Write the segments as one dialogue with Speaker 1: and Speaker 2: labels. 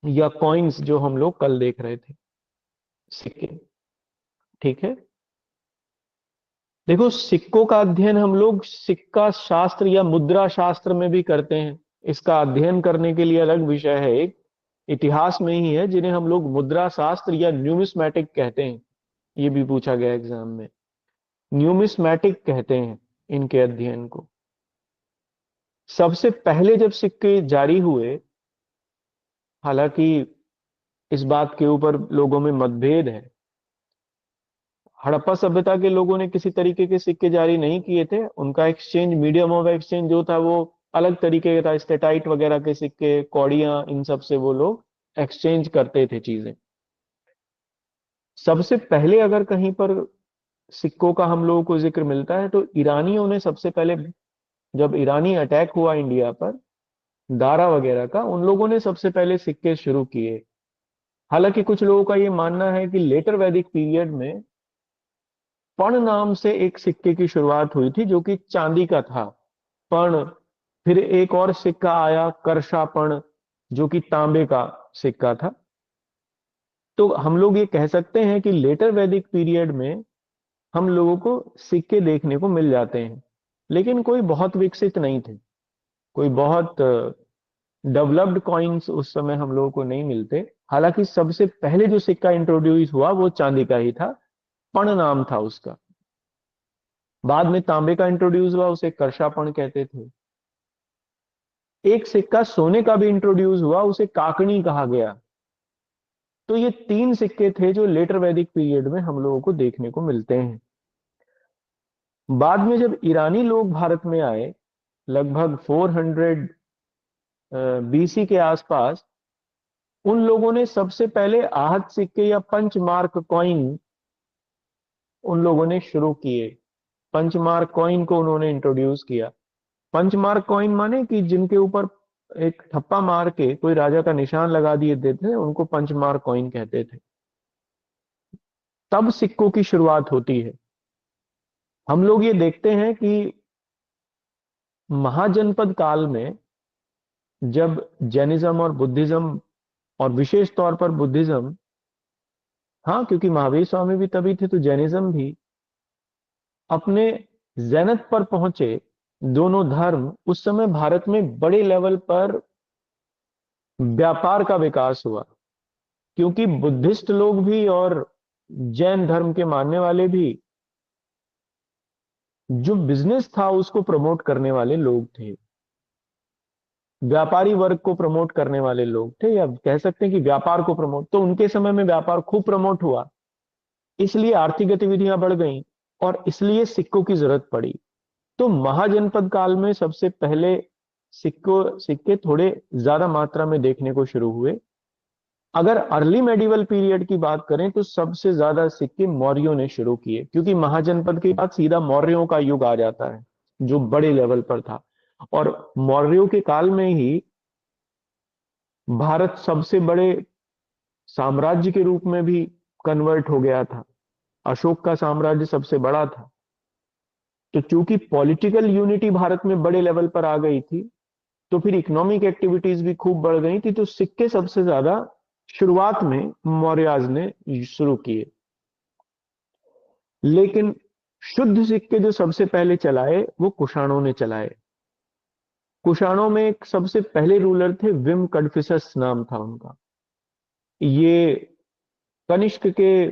Speaker 1: या कॉइन्स जो हम लोग कल देख रहे थे, सिक्के। ठीक है, देखो सिक्कों का अध्ययन हम लोग सिक्का शास्त्र या मुद्रा शास्त्र में भी करते हैं। इसका अध्ययन करने के लिए अलग विषय है, एक इतिहास में ही है, जिन्हें हम लोग मुद्रा शास्त्र या न्यूमिस्मैटिक कहते हैं। ये भी पूछा गया एग्जाम में, न्यूमिस्मैटिक कहते हैं इनके अध्ययन को। सबसे पहले जब सिक्के जारी हुए, हालांकि इस बात के ऊपर लोगों में मतभेद है, हड़प्पा सभ्यता के लोगों ने किसी तरीके के सिक्के जारी नहीं किए थे। उनका एक्सचेंज, मीडियम ऑफ एक्सचेंज जो था वो अलग तरीके का था। स्टेटाइट वगैरह के सिक्के, कौड़ियां, इन सब से वो लोग एक्सचेंज करते थे चीजें। सबसे पहले अगर कहीं पर सिक्कों का हम लोगों को जिक्र मिलता है तो ईरानियों ने सबसे पहले, जब ईरानी अटैक हुआ इंडिया पर दारा वगैरह का, उन लोगों ने सबसे पहले सिक्के शुरू किए। हालांकि कुछ लोगों का ये मानना है कि लेटर वैदिक पीरियड में पण नाम से एक सिक्के की शुरुआत हुई थी जो कि चांदी का था, पण। फिर एक और सिक्का आया करशापण, जो कि तांबे का सिक्का था। तो हम लोग ये कह सकते हैं कि लेटर वैदिक पीरियड में हम लोगों को सिक्के देखने को मिल जाते हैं, लेकिन कोई बहुत विकसित नहीं थे। कोई बहुत डेवलप्ड कॉइन्स उस समय हम लोगों को नहीं मिलते। हालांकि सबसे पहले जो सिक्का इंट्रोड्यूस हुआ वो चांदी का ही था, पण नाम था उसका। बाद में तांबे का इंट्रोड्यूस हुआ, उसे करशापण कहते थे। एक सिक्का सोने का भी इंट्रोड्यूस हुआ, उसे काकनी कहा गया। तो ये तीन सिक्के थे जो लेटर वैदिक पीरियड में हम लोगों को देखने को मिलते हैं। बाद में जब ईरानी लोग भारत में आए, लगभग 400 बीसी के आसपास, उन लोगों ने सबसे पहले आहत सिक्के या पंचमार्क कॉइन उन लोगों ने शुरू किए। पंचमार्क कॉइन को उन्होंने इंट्रोड्यूस किया। पंचमार्क कॉइन माने कि जिनके ऊपर एक ठप्पा मार के कोई राजा का निशान लगा दिए देते थे, उनको पंचमार्क कॉइन कहते थे। तब सिक्कों की शुरुआत होती है। हम लोग ये देखते हैं कि महाजनपद काल में, जब जैनिज्म और बुद्धिज्म, और विशेष तौर पर बुद्धिज्म, हाँ क्योंकि महावीर स्वामी भी तभी थे, तो जैनिज्म भी अपने जैनत पर पहुंचे, दोनों धर्म उस समय भारत में बड़े लेवल पर व्यापार का विकास हुआ। क्योंकि बुद्धिस्ट लोग भी और जैन धर्म के मानने वाले भी, जो बिजनेस था उसको प्रमोट करने वाले लोग थे, व्यापारी वर्ग को प्रमोट करने वाले लोग थे, या कह सकते हैं कि व्यापार को प्रमोट। तो उनके समय में व्यापार खूब प्रमोट हुआ, इसलिए आर्थिक गतिविधियां बढ़ गईं, और इसलिए सिक्कों की जरूरत पड़ी। तो महाजनपद काल में सबसे पहले सिक्के थोड़े ज्यादा मात्रा में देखने को शुरू हुए। अगर अर्ली मेडिवल पीरियड की बात करें तो सबसे ज्यादा सिक्के मौर्यों ने शुरू किए, क्योंकि महाजनपद के बाद सीधा मौर्यों का युग आ जाता है जो बड़े लेवल पर था। और मौर्यों के काल में ही भारत सबसे बड़े साम्राज्य के रूप में भी कन्वर्ट हो गया था। अशोक का साम्राज्य सबसे बड़ा था। तो चूंकि पॉलिटिकल यूनिटी भारत में बड़े लेवल पर आ गई थी, तो फिर इकोनॉमिक एक्टिविटीज भी खूब बढ़ गई थी। तो सिक्के सबसे ज्यादा शुरुआत में मौर्याज ने शुरू किए। लेकिन शुद्ध सिक्के जो सबसे पहले चलाए वो कुषाणों ने चलाए। कुषाणों में एक सबसे पहले रूलर थे, विम कडफिसस नाम था उनका। ये कनिष्क के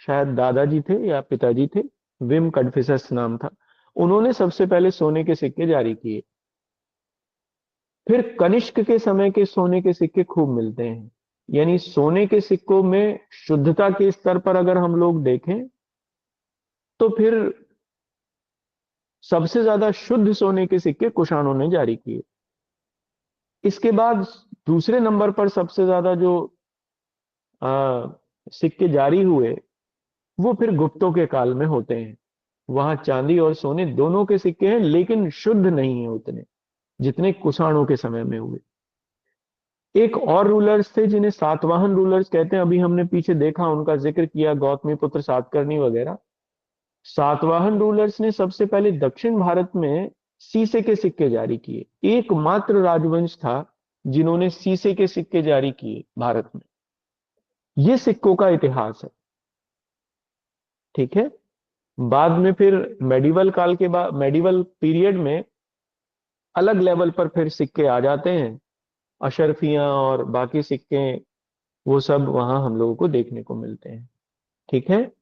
Speaker 1: शायद दादाजी थे या पिताजी थे। विम कडफिसस नाम था। उन्होंने सबसे पहले सोने के सिक्के जारी किए। फिर कनिष्क के समय के सोने के सिक्के खूब मिलते हैं। यानी सोने के सिक्कों में शुद्धता के स्तर पर अगर हम लोग देखें तो फिर सबसे ज्यादा शुद्ध सोने के सिक्के कुषाणों ने जारी किए। इसके बाद दूसरे नंबर पर सबसे ज्यादा जो आ, सिक्के जारी हुए वो फिर गुप्तों के काल में होते हैं। वहां चांदी और सोने दोनों के सिक्के हैं, लेकिन शुद्ध नहीं है उतने जितने कुषाणों के समय में हुए। एक और रूलर्स थे जिन्हें सातवाहन रूलर्स कहते हैं। अभी हमने पीछे देखा, उनका जिक्र किया, गौतमी पुत्र सातकर्णी वगैरह। सातवाहन रूलर्स ने सबसे पहले दक्षिण भारत में सीसे के सिक्के जारी किए। एकमात्र राजवंश था जिन्होंने सीसे के सिक्के जारी किए भारत में। ये सिक्कों का इतिहास है। ठीक है। बाद में फिर मेडिवल काल के बाद, मेडिवल पीरियड में अलग लेवल पर फिर सिक्के आ जाते हैं, अशरफियां और बाकी सिक्के, वो सब वहां हम लोगों को देखने को मिलते हैं। ठीक है।